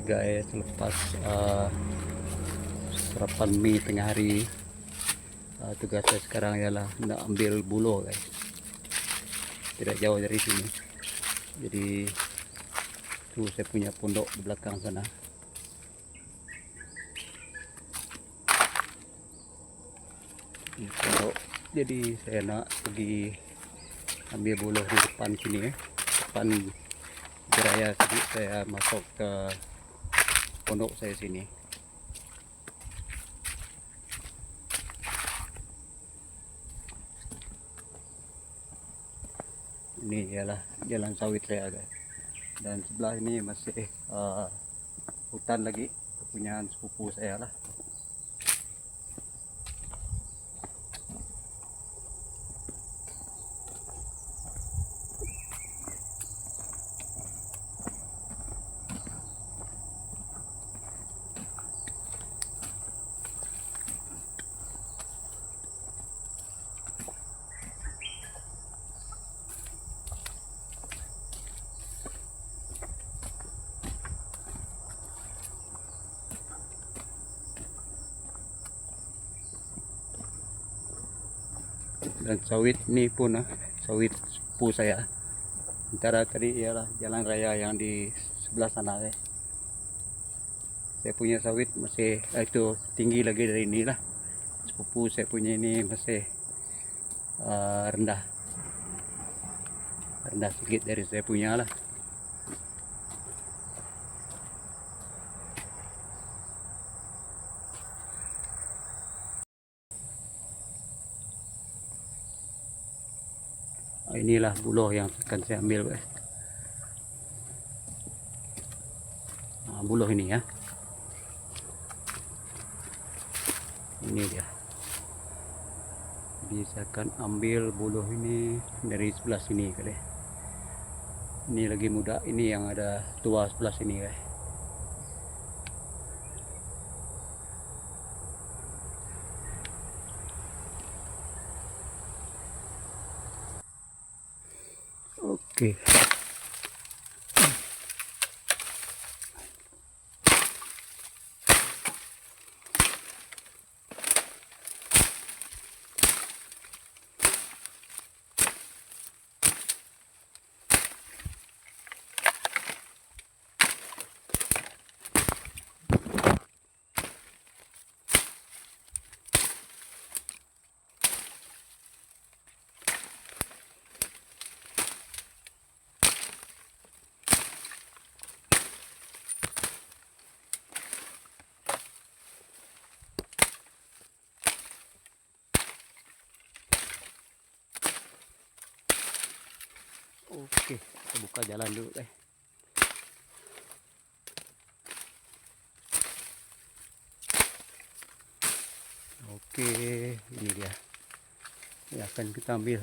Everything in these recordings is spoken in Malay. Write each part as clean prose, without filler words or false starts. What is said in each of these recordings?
guys, selepas sarapan mie tengah hari, tugas saya sekarang ialah nak ambil buloh guys. Tidak jauh dari sini, jadi tu saya punya pondok di belakang sana. Ini pondok, jadi saya nak pergi ambil buloh di depan sini, depan geraya sedikit saya masuk ke pondok saya sini. Ini ialah jalan sawit saya guys, dan sebelah ini masih hutan lagi, kepunyaan sepupu saya lah. Dan sawit ini pun sawit sepupu saya. Antara tadi ialah jalan raya yang di sebelah sana guys. Saya punya sawit masih itu tinggi lagi dari ini lah. Sepupu saya punya ini masih rendah sedikit dari saya punya lah. Inilah buloh yang akan saya ambil guys. Buloh ini ya, ini dia. Jadi saya akan ambil buloh ini dari sebelah sini guys. Ini lagi muda, ini yang ada tua sebelah sini guys. Oke. Oke, kita buka jalan dulu guys. Oke, ini dia. Ini akan kita ambil.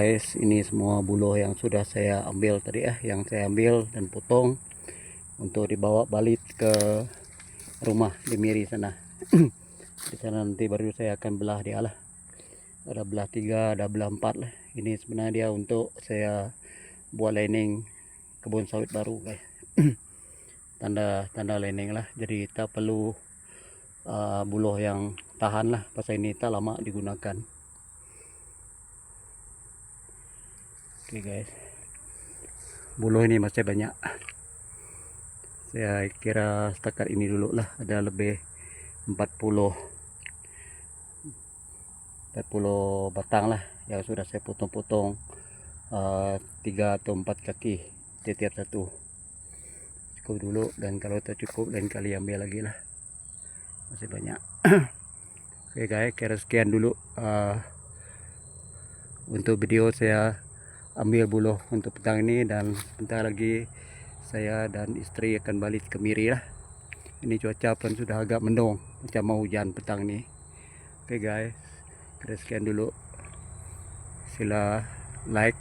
Guys, ini semua buluh yang sudah saya ambil tadi yang saya ambil dan potong untuk dibawa balik ke rumah di Miri sana. Di sana nanti baru saya akan belah dia lah. Ada belah 3, ada belah 4 lah. Ini sebenarnya dia untuk saya buat lining kebun sawit baru guys. Tanda lining lah. Jadi kita perlu buluh yang tahan lah. Pasal ini tak lama digunakan. Oke guys, buluh ini masih banyak. Saya kira setakat ini dulu lah. Ada lebih 40 batang lah yang sudah saya potong-potong 3 atau 4 kaki tiap satu. Cukup dulu, dan kalau tak cukup lain kali ambil lagi lah, masih banyak. Oke guys, kira sekian dulu untuk video saya ambil buluh untuk petang ini, dan sebentar lagi saya dan istri akan balik ke Miri lah. Ini cuaca pun sudah agak mendung, macam mau hujan petang ini. Oke guys, kira sekian dulu. Sila like,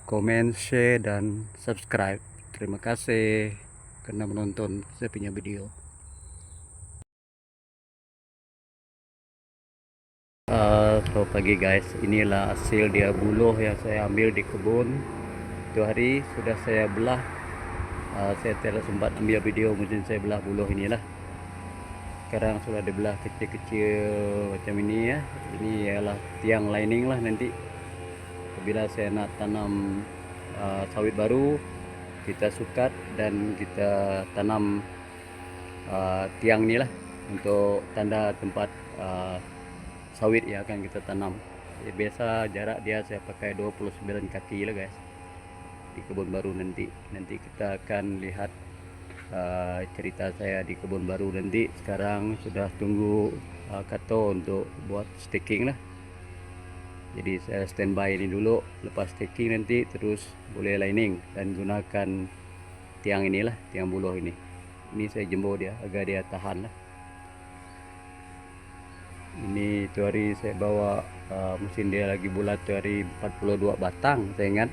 komen, share, dan subscribe. Terima kasih karena menonton saya punya video. Selamat pagi guys, inilah hasil dia buluh yang saya ambil di kebun. Itu hari sudah saya belah. Saya tidak sempat ambil video, mungkin saya belah buluh inilah. Sekarang sudah dibelah kecil-kecil macam ini ya. Ini ialah tiang lining lah nanti. Apabila saya nak tanam sawit baru, kita sukat dan kita tanam tiang ni lah untuk tanda tempat sawit yang akan kita tanam. Biasa jarak dia saya pakai 29 kaki lah guys di kebun baru nanti. Nanti kita akan lihat cerita saya di kebun baru nanti. Sekarang sudah tunggu kato untuk buat staking lah. Jadi saya standby ini dulu, lepas staking nanti terus boleh lining dan gunakan tiang inilah, tiang buluh ini. Ini saya jemur dia agar dia tahan lah. Ini tu hari saya bawa mesin dia lagi bulat, tu hari 42 batang saya ingat.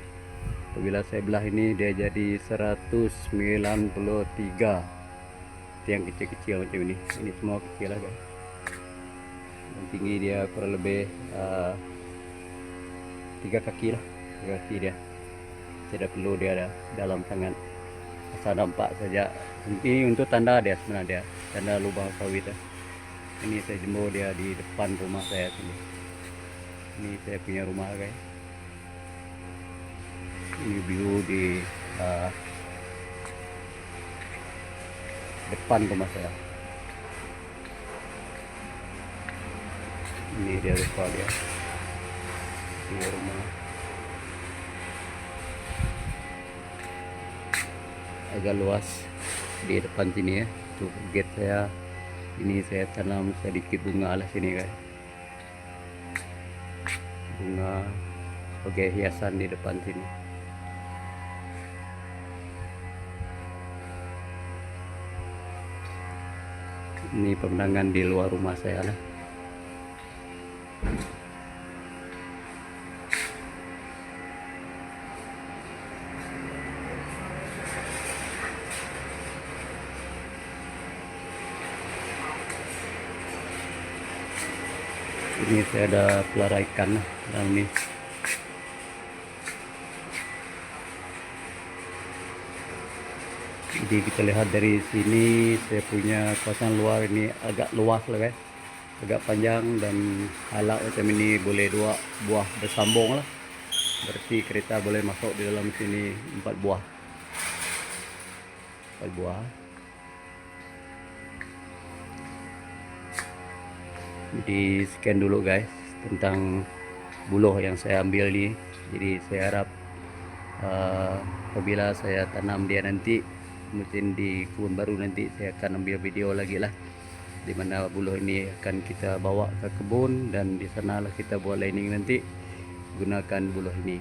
Apabila saya belah ini dia jadi 193 tiang kecil-kecil macam ini. Ini semua kecil lah guys. Dan tinggi dia kurang lebih 3 kaki lah, 3 kaki dia. Tidak perlu dia ada dalam sangat, asal nampak saja. Ini untuk tanda dia sebenarnya, dia tanda lubang sawit lah. Ini saya jemur dia di depan rumah saya sini. Ini saya punya rumah guys. Ini view di depan rumah saya. Ini dia depan dia. Ini rumah. Agak luas di depan sini ya. Itu gate saya. Ini saya tanam sedikit bunga lah sini guys. Bunga sebagai hiasan di depan sini. Ini pemandangan di luar rumah saya lah. Ini saya ada pelihara ikan lah dalam ini. Jadi kita lihat dari sini, saya punya kawasan luar ini agak luas lah guys, agak panjang, dan halak macam ini boleh 2 buah bersambung lah. Berarti kereta boleh masuk di dalam sini 4 buah. 4 buah. Jadi sekian dulu guys tentang buluh yang saya ambil ni. Jadi saya harap apabila saya tanam dia nanti, mungkin di kebun baru nanti saya akan ambil video lagi lah, di mana buluh ini akan kita bawa ke kebun, dan di sanalah kita buat lining nanti gunakan buluh ini.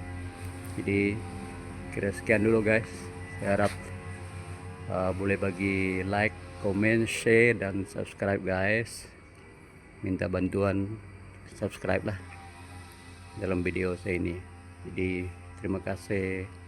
Jadi kira sekian dulu guys. Saya harap boleh bagi like, komen, share, dan subscribe guys. Minta bantuan subscribe lah. dalam video saya ini. Jadi terima kasih.